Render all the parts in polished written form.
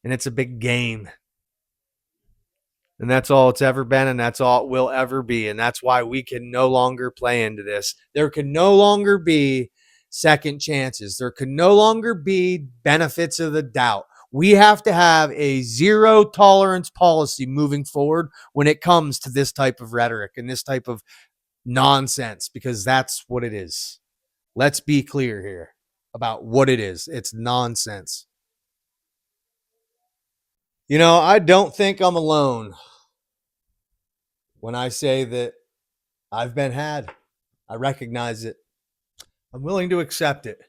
and it's a big game. And that's all it's ever been, and that's all it will ever be. And that's why we can no longer play into this. There can no longer be second chances. There can no longer be benefits of the doubt. We have to have a zero tolerance policy moving forward when it comes to this type of rhetoric and this type of nonsense, because that's what it is. Let's be clear here about what it is. It's nonsense. I don't think I'm alone when I say that I've been had. I recognize it. I'm willing to accept it.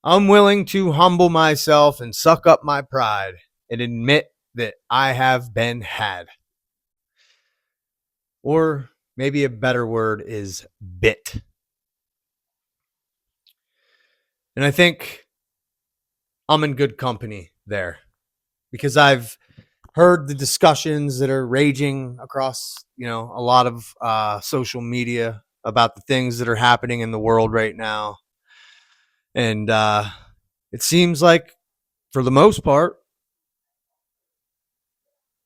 I'm willing to humble myself and suck up my pride and admit that I have been had. Or maybe a better word is bit. And I think I'm in good company there, because I've heard the discussions that are raging across, a lot of social media about the things that are happening in the world right now. And it seems like, for the most part,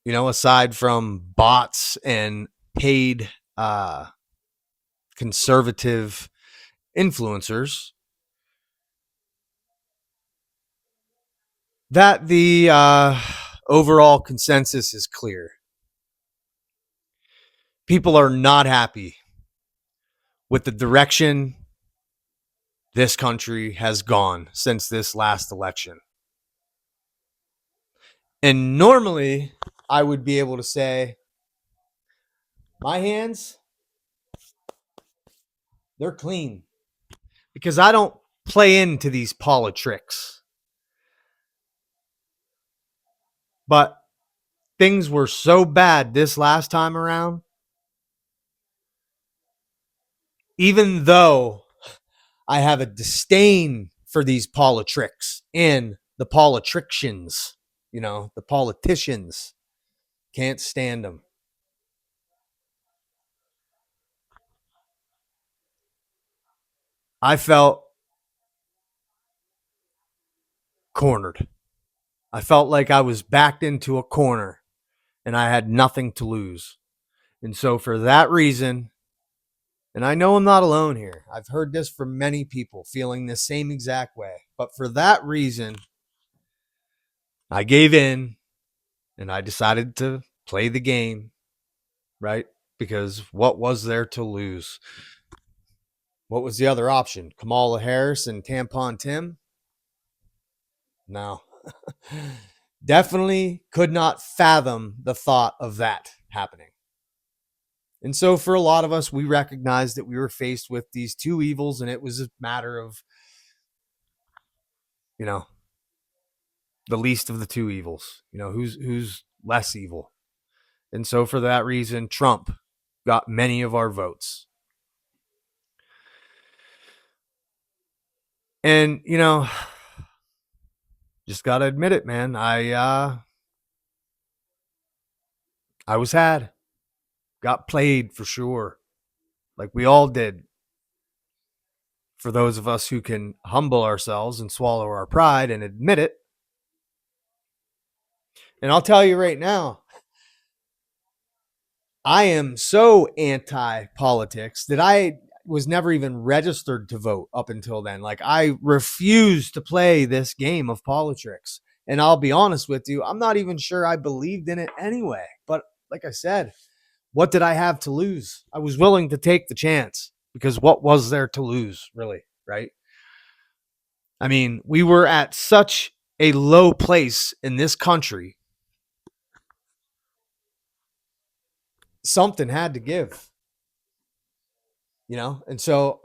aside from bots and paid conservative influencers, that the overall consensus is clear. People are not happy with the direction this country has gone since this last election. And normally, I would be able to say, my hands, they're clean, because I don't play into these politics. But things were so bad this last time around, even though I have a disdain for these politics and the politicians, the politicians, can't stand them. I felt cornered. I felt like I was backed into a corner and I had nothing to lose. And so, for that reason, and I know I'm not alone here, I've heard this from many people feeling the same exact way. But for that reason, I gave in and I decided to play the game, right? Because what was there to lose? What was the other option? Kamala Harris and Tampon Tim? No. Definitely could not fathom the thought of that happening. And so, for a lot of us, we recognized that we were faced with these two evils, and it was a matter of, you know, the least of the two evils. Who's less evil. And so, for that reason, Trump got many of our votes. And, just got to admit it, man. I was had. Got played for sure. Like we all did. For those of us who can humble ourselves and swallow our pride and admit it. And I'll tell you right now, I am so anti-politics that I was never even registered to vote up until then. Like, I refused to play this game of politics. And I'll be honest with you, I'm not even sure I believed in it anyway. But like I said, what did I have to lose? I was willing to take the chance, because what was there to lose, really, right? I mean, we were at such a low place in this country. Something had to give, and so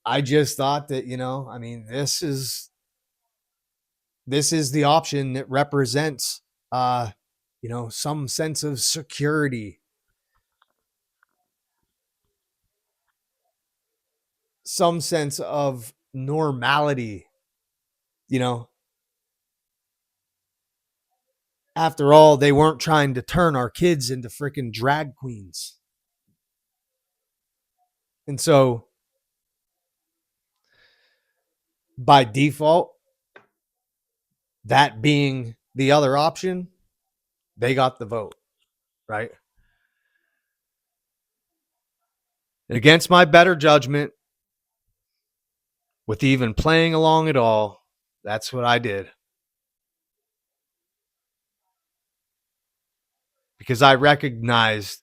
I just thought that, I mean, this is the option that represents, some sense of security, some sense of normality. After all, they weren't trying to turn our kids into freaking drag queens. And so, by default, that being the other option, they got the vote, right? And against my better judgment, with even playing along at all, that's what I did. Because I recognized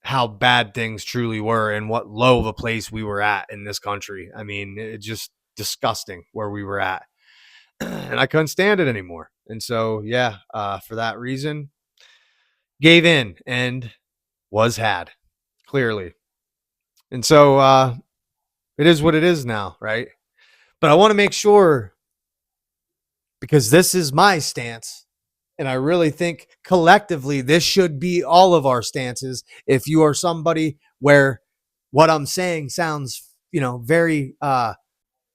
how bad things truly were and what low of a place we were at in this country. I mean, it's just disgusting where we were at. And I couldn't stand it anymore. And so, yeah, for that reason, gave in and was had, clearly. And so it is what it is now, right? But I want to make sure, because this is my stance, and I really think collectively this should be all of our stances. If you are somebody where what I'm saying sounds, very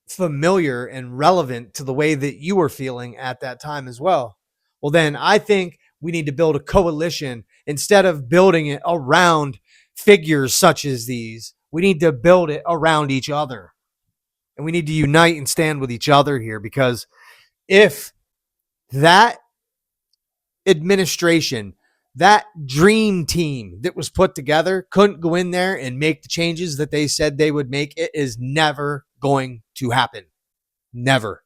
familiar and relevant to the way that you were feeling at that time as well, well, then I think we need to build a coalition instead of building it around figures such as these. We need to build it around each other, and we need to unite and stand with each other here, because if that administration, that dream team that was put together, couldn't go in there and make the changes that they said they would make, it is never going to happen. Never.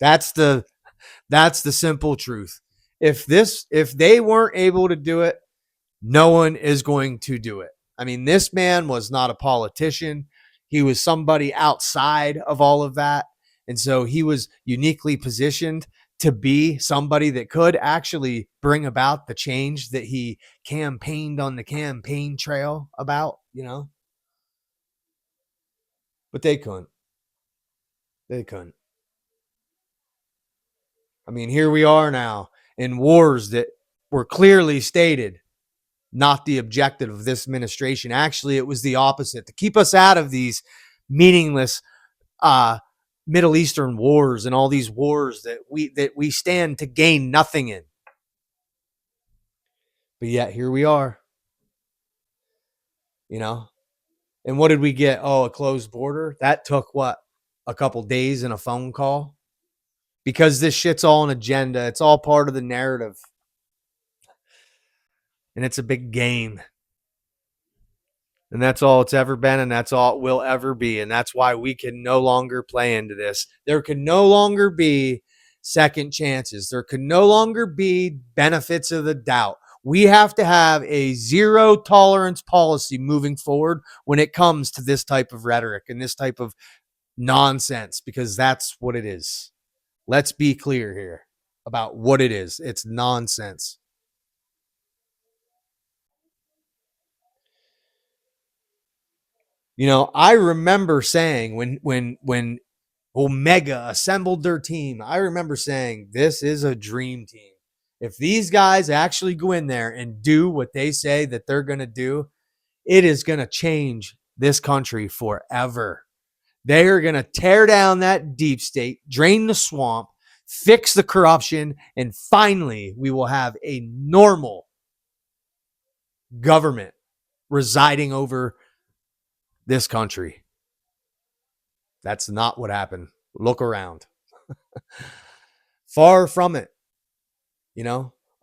That's the simple truth. If they weren't able to do it, no one is going to do it. I mean, this man was not a politician. He was somebody outside of all of that. And so he was uniquely positioned to be somebody that could actually bring about the change that he campaigned on the campaign trail about. But they couldn't. They couldn't. I mean, here we are now in wars that were clearly stated not the objective of this administration. Actually, it was the opposite, to keep us out of these meaningless Middle Eastern wars and all these wars that we stand to gain nothing in. But yet here we are, you know. And what did we get? Oh, a closed border. That took what? A couple days and a phone call? Because this shit's all an agenda. It's all part of the narrative. And it's a big game. And that's all it's ever been, and that's all it will ever be. And that's why we can no longer play into this. There can no longer be second chances. There can no longer be benefits of the doubt. We have to have a zero tolerance policy moving forward when it comes to this type of rhetoric and this type of nonsense, because that's what it is. Let's be clear here about what it is. It's nonsense. I remember saying when Omega assembled their team, I remember saying, this is a dream team. If these guys actually go in there and do what they say that they're going to do, it is going to change this country forever. They are going to tear down that deep state, drain the swamp, fix the corruption, and finally we will have a normal government residing over this country. That's not what happened. Look around. Far from it.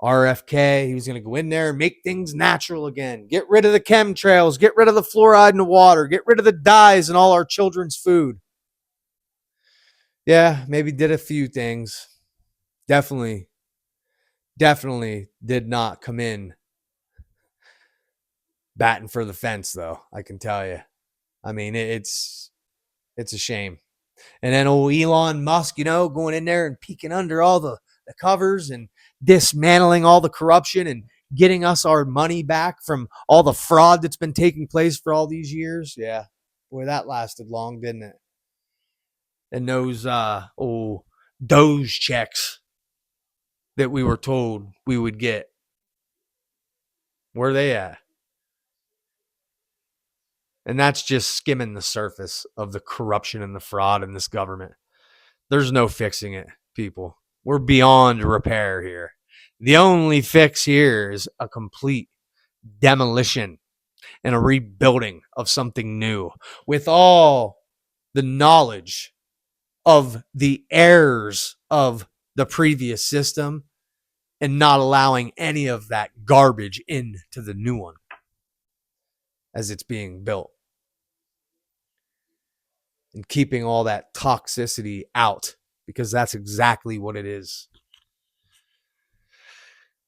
RFK, he was going to go in there and make things natural again. Get rid of the chemtrails. Get rid of the fluoride in the water. Get rid of the dyes in all our children's food. Yeah, maybe did a few things. Definitely did not come in batting for the fence, though, I can tell you. I mean, it's a shame. And then old Elon Musk, going in there and peeking under all the covers and dismantling all the corruption and getting us our money back from all the fraud that's been taking place for all these years. Yeah. Boy, that lasted long, didn't it? And those Doge checks that we were told we would get, where are they at? And that's just skimming the surface of the corruption and the fraud in this government. There's no fixing it, people. We're beyond repair here. The only fix here is a complete demolition and a rebuilding of something new with all the knowledge of the heirs of the previous system and not allowing any of that garbage into the new one as it's being built, and keeping all that toxicity out, because that's exactly what it is.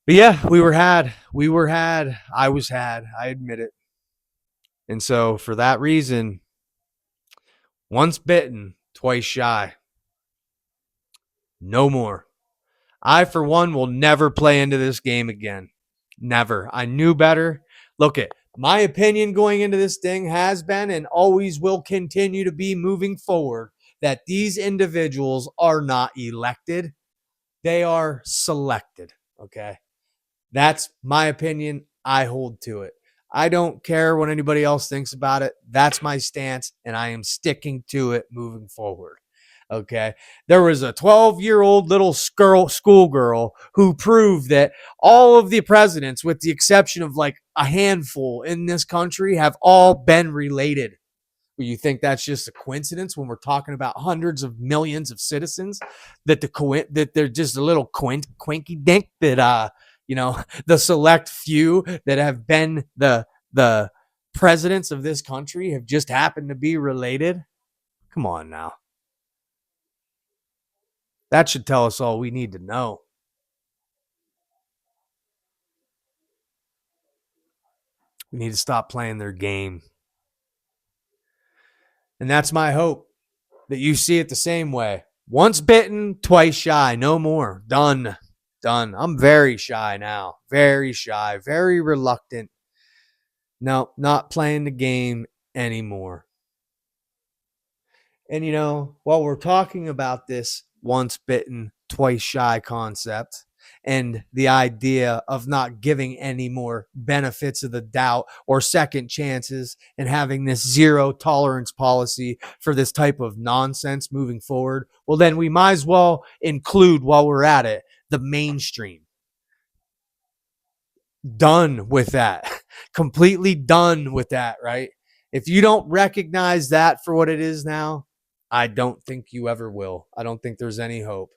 But yeah, we were had. I was had. I admit it. And so for that reason, once bitten, twice shy. No more. I, for one, will never play into this game again. Never. I knew better. Look at my opinion going into this thing has been and always will continue to be moving forward that these individuals are not elected. They are selected. Okay. That's my opinion. I hold to it. I don't care what anybody else thinks about it. That's my stance, and I am sticking to it moving forward. Okay. There was a 12-year-old little schoolgirl who proved that all of the presidents, with the exception of like a handful in this country, have all been related. You think that's just a coincidence when we're talking about hundreds of millions of citizens, that that they're just a little quinky dink, that the select few that have been the presidents of this country have just happened to be related? Come on now. That should tell us all we need to know. We need to stop playing their game. And that's my hope, that you see it the same way. Once bitten, twice shy. No more. Done. Done. I'm very shy now. Very shy. Very reluctant. No, not playing the game anymore. And, while we're talking about this once bitten, twice shy concept and the idea of not giving any more benefits of the doubt or second chances and having this zero tolerance policy for this type of nonsense moving forward, well, then we might as well include, while we're at it, the mainstream. Done with that. Completely done with that, right? If you don't recognize that for what it is now, I don't think you ever will. I don't think there's any hope.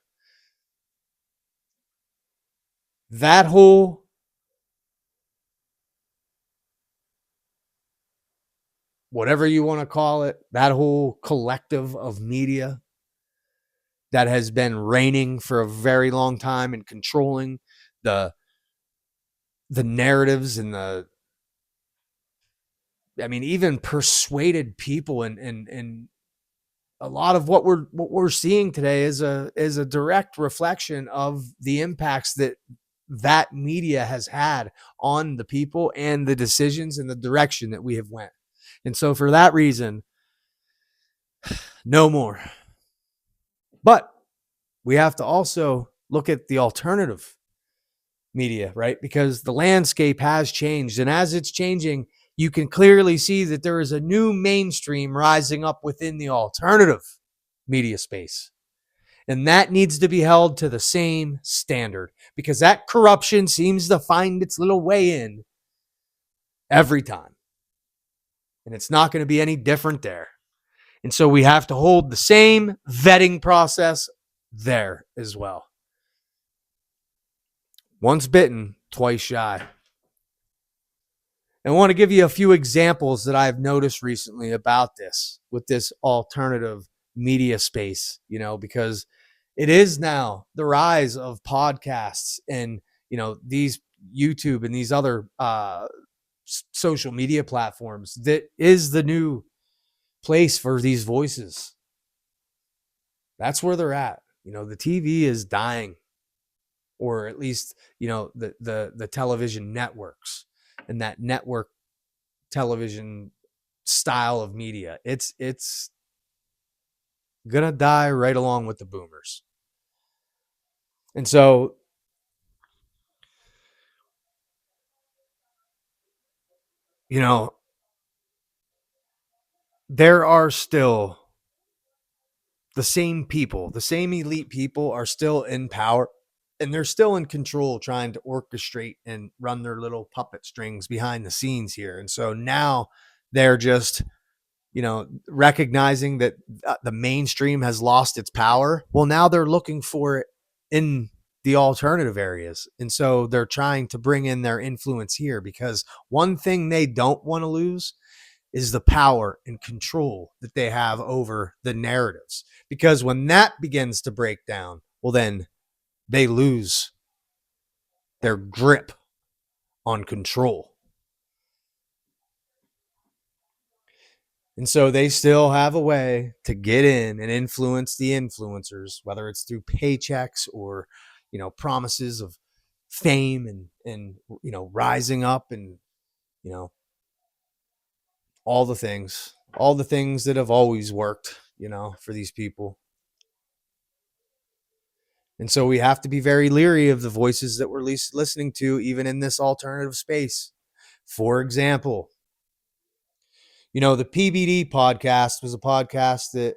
That whole whatever you want to call it, that whole collective of media that has been reigning for a very long time and controlling the narratives and even persuaded people, and a lot of what we're seeing today is a direct reflection of the impacts that media has had on the people and the decisions and the direction that we have went. And so for that reason, no more. But we have to also look at the alternative media, right? Because the landscape has changed. And as it's changing, you can clearly see that there is a new mainstream rising up within the alternative media space. And that needs to be held to the same standard, because that corruption seems to find its little way in every time. And it's not going to be any different there. And so we have to hold the same vetting process there as well. Once bitten, twice shy. I want to give you a few examples that I've noticed recently about this, with this alternative media space, because it is now the rise of podcasts and, these YouTube and these other social media platforms that is the new place for these voices. That's where they're at. The TV is dying, or at least, the television networks and that network television style of media. It's gonna die right along with the boomers. And so, there are still the same people, the same elite people are still in power, and they're still in control, trying to orchestrate and run their little puppet strings behind the scenes here. And so now they're just recognizing that the mainstream has lost its power. Well, now they're looking for it in the alternative areas. And so they're trying to bring in their influence here, because one thing they don't want to lose is the power and control that they have over the narratives. Because when that begins to break down, well, then they lose their grip on control. And so they still have a way to get in and influence the influencers, whether it's through paychecks or, promises of fame and rising up, and, you know, all the things that have always worked, for these people. And so we have to be very leery of the voices that we're listening to, even in this alternative space. For example, the PBD podcast was a podcast that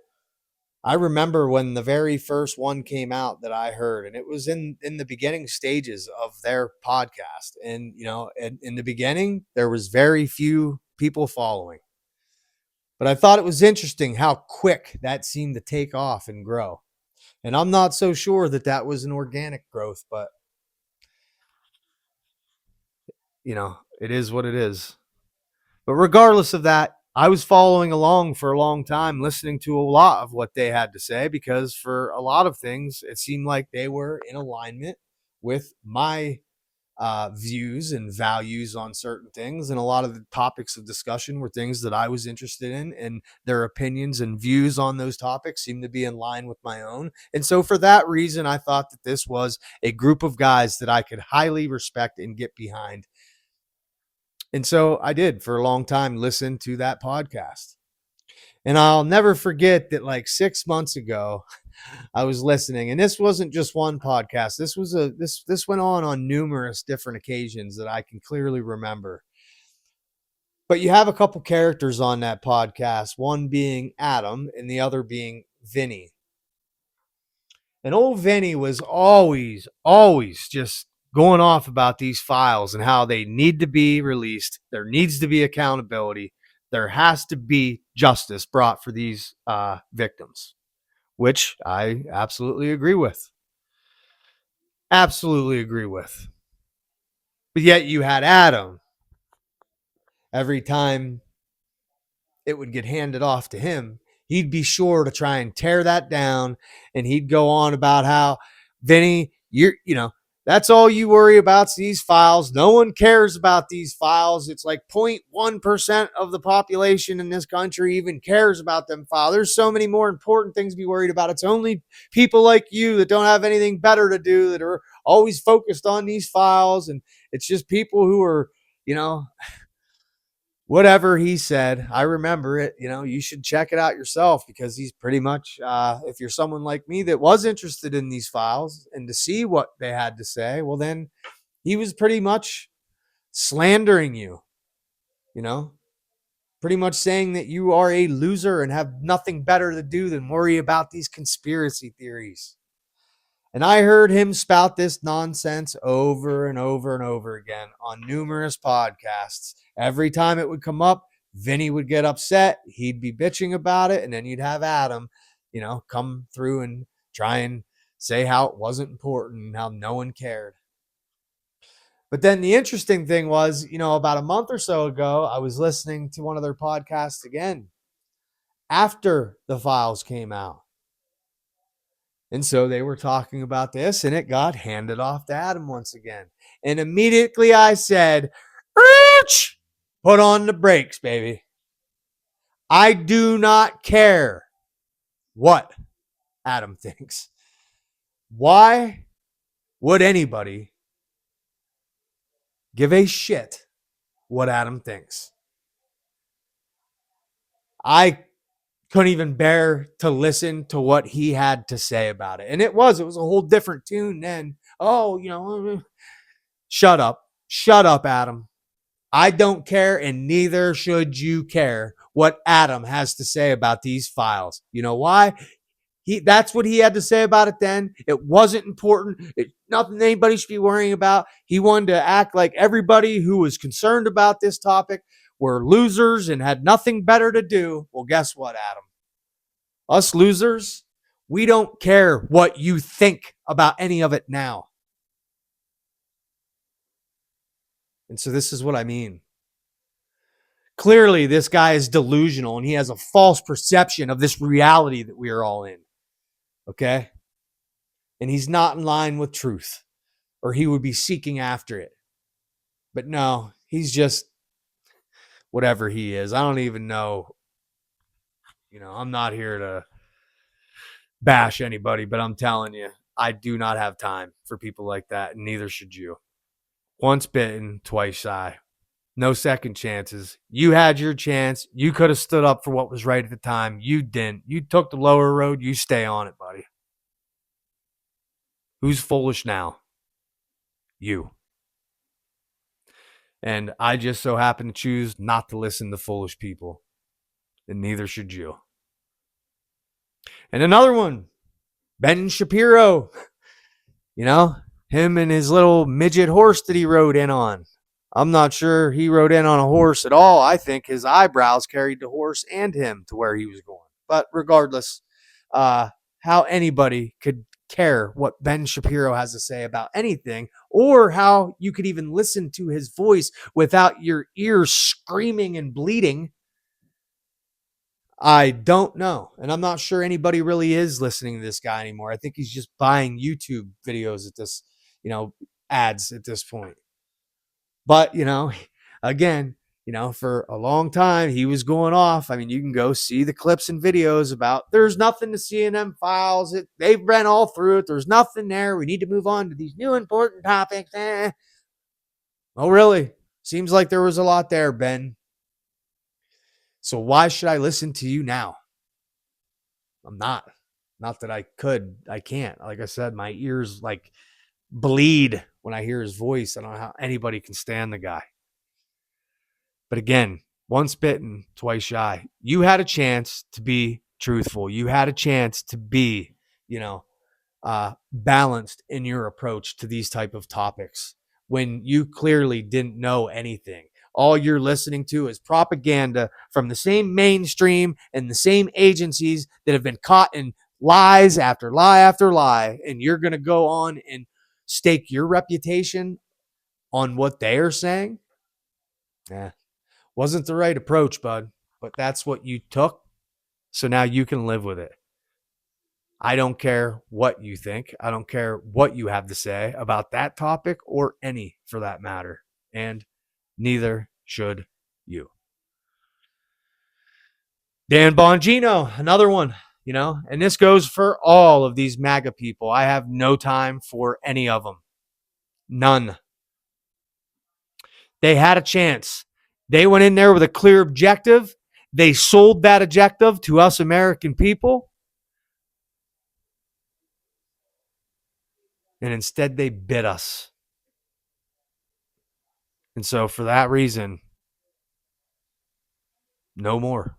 I remember when the very first one came out that I heard, and it was in the beginning stages of their podcast. And, in the beginning, there was very few people following. But I thought it was interesting how quick that seemed to take off and grow. And I'm not so sure that that was an organic growth, but, it is what it is. But regardless of that, I was following along for a long time, listening to a lot of what they had to say, because for a lot of things, it seemed like they were in alignment with my views and values on certain things. And a lot of the topics of discussion were things that I was interested in, and their opinions and views on those topics seemed to be in line with my own. And so for that reason, I thought that this was a group of guys that I could highly respect and get behind. And so I did, for a long time, listen to that podcast. And I'll never forget that, like 6 months ago, I was listening, and this wasn't just one podcast. This went on numerous different occasions that I can clearly remember. But you have a couple characters on that podcast, one being Adam and the other being Vinny. And old Vinny was always just going off about these files and how they need to be released. There needs to be accountability. There has to be justice brought for these victims, which I absolutely agree with. Absolutely agree with. But yet you had Adam. Every time it would get handed off to him, he'd be sure to try and tear that down. And he'd go on about how, Vinny, that's all you worry about is these files. No one cares about these files. It's like 0.1% of the population in this country even cares about them files. There's so many more important things to be worried about. It's only people like you that don't have anything better to do that are always focused on these files. And it's just people who are, whatever he said. I remember it. You should check it out yourself, because he's pretty much, if you're someone like me that was interested in these files and to see what they had to say, well, then he was pretty much slandering you, pretty much saying that you are a loser and have nothing better to do than worry about these conspiracy theories. And I heard him spout this nonsense over and over and over again on numerous podcasts. Every time it would come up, Vinny would get upset. He'd be bitching about it. And then you'd have Adam, come through and try and say how it wasn't important and how no one cared. But then the interesting thing was, about a month or so ago, I was listening to one of their podcasts again after the files came out. And so they were talking about this, and it got handed off to Adam once again. And immediately I said, put on the brakes, baby. I do not care what Adam thinks. Why would anybody give a shit what Adam thinks? I couldn't even bear to listen to what he had to say about it. And it was a whole different tune then. Oh, shut up, Adam. I don't care, and neither should you care what Adam has to say about these files. You know why? That's what he had to say about it then. It wasn't important. It's nothing anybody should be worrying about. He wanted to act like everybody who was concerned about this topic were losers and had nothing better to do. Well, guess what, Adam? Us losers, we don't care what you think about any of it now. And so this is what I mean. Clearly, this guy is delusional and he has a false perception of this reality that we are all in. Okay? And he's not in line with truth, or he would be seeking after it. But no, he's just whatever he is. I don't even know. I'm not here to bash anybody, but I'm telling you, I do not have time for people like that, and neither should you. Once bitten, twice shy. No second chances. You had your chance. You could have stood up for what was right at the time. You didn't. You took the lower road. You stay on it, buddy. Who's foolish now? You. And I just so happen to choose not to listen to foolish people. And neither should you. And another one, Ben Shapiro. Him and his little midget horse that he rode in on. I'm not sure he rode in on a horse at all. I think his eyebrows carried the horse and him to where he was going. But regardless, how anybody could care what Ben Shapiro has to say about anything, or how you could even listen to his voice without your ears screaming and bleeding, I don't know. And I'm not sure anybody really is listening to this guy anymore. I think he's just buying YouTube videos at this, ads at this point. But, again, for a long time, he was going off. I mean, you can go see the clips and videos about there's nothing to see in them files. They've been all through it. There's nothing there. We need to move on to these new important topics. Oh, really? Seems like there was a lot there, Ben. So why should I listen to you now? I'm not. Not that I could. I can't. Like I said, my ears bleed when I hear his voice. I don't know how anybody can stand the guy. But again, once bitten, twice shy. You had a chance to be truthful. You had a chance to be, balanced in your approach to these type of topics when you clearly didn't know anything. All you're listening to is propaganda from the same mainstream and the same agencies that have been caught in lies after lie after lie. And you're going to go on and stake your reputation on what they are saying? Wasn't the right approach, bud. But that's what you took. So now you can live with it. I don't care what you think. I don't care what you have to say about that topic or any for that matter. And neither should you. Dan Bongino, another one, and this goes for all of these MAGA people. I have no time for any of them. None. They had a chance. They went in there with a clear objective. They sold that objective to us American people. And instead they bit us. And so for that reason, no more.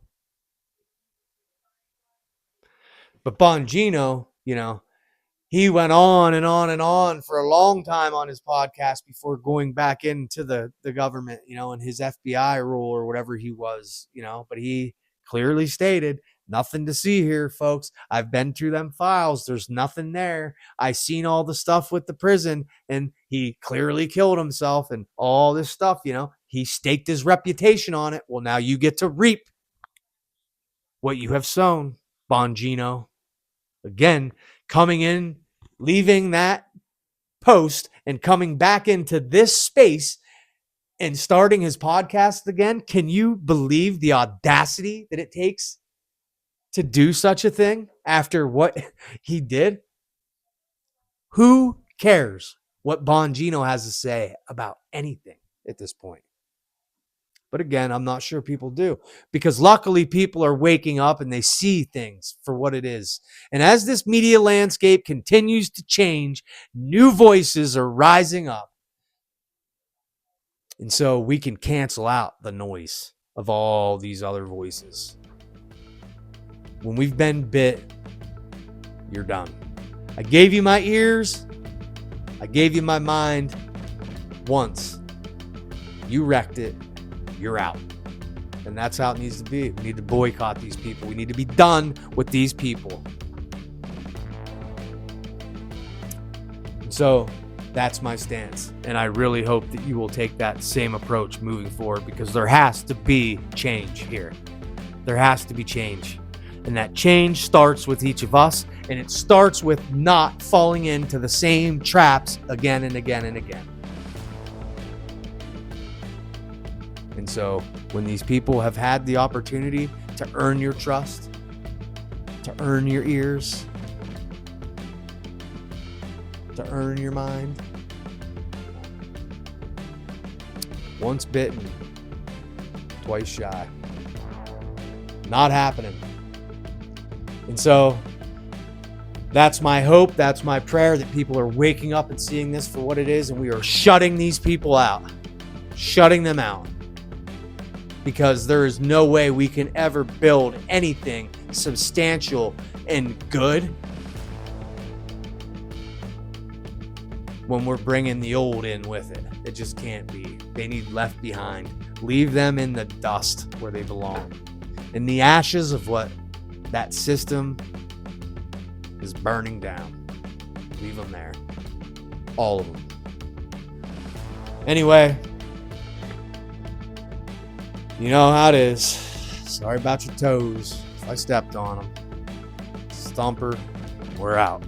But Bongino, he went on and on and on for a long time on his podcast before going back into the government, in his FBI role or whatever he was, but he clearly stated, nothing to see here, folks. I've been through them files. There's nothing there. I seen all the stuff with the prison, and he clearly killed himself and all this stuff, he staked his reputation on it. Well, now you get to reap what you have sown, Bongino. Again, coming in, leaving that post and coming back into this space and starting his podcast again. Can you believe the audacity that it takes to do such a thing after what he did? Who cares what Bongino has to say about anything at this point? But again, I'm not sure people do, because luckily people are waking up and they see things for what it is. And as this media landscape continues to change, new voices are rising up. And so we can cancel out the noise of all these other voices. When we've been bit, you're done. I gave you my ears. I gave you my mind once. You wrecked it. You're out. And that's how it needs to be. We need to boycott these people. We need to be done with these people. And so that's my stance. And I really hope that you will take that same approach moving forward, because there has to be change here. There has to be change. And that change starts with each of us. And it starts with not falling into the same traps again and again and again. And so when these people have had the opportunity to earn your trust, to earn your ears, to earn your mind, once bitten, twice shy. Not happening. And so that's my hope, that's my prayer, that people are waking up and seeing this for what it is, and we are shutting these people out, shutting them out. Because there is no way we can ever build anything substantial and good when we're bringing the old in with it. It just can't be. They need left behind. Leave them in the dust where they belong. In the ashes of what that system is burning down. Leave them there. All of them. Anyway, you know how it is. Sorry about your toes if I stepped on them. Stomper, we're out.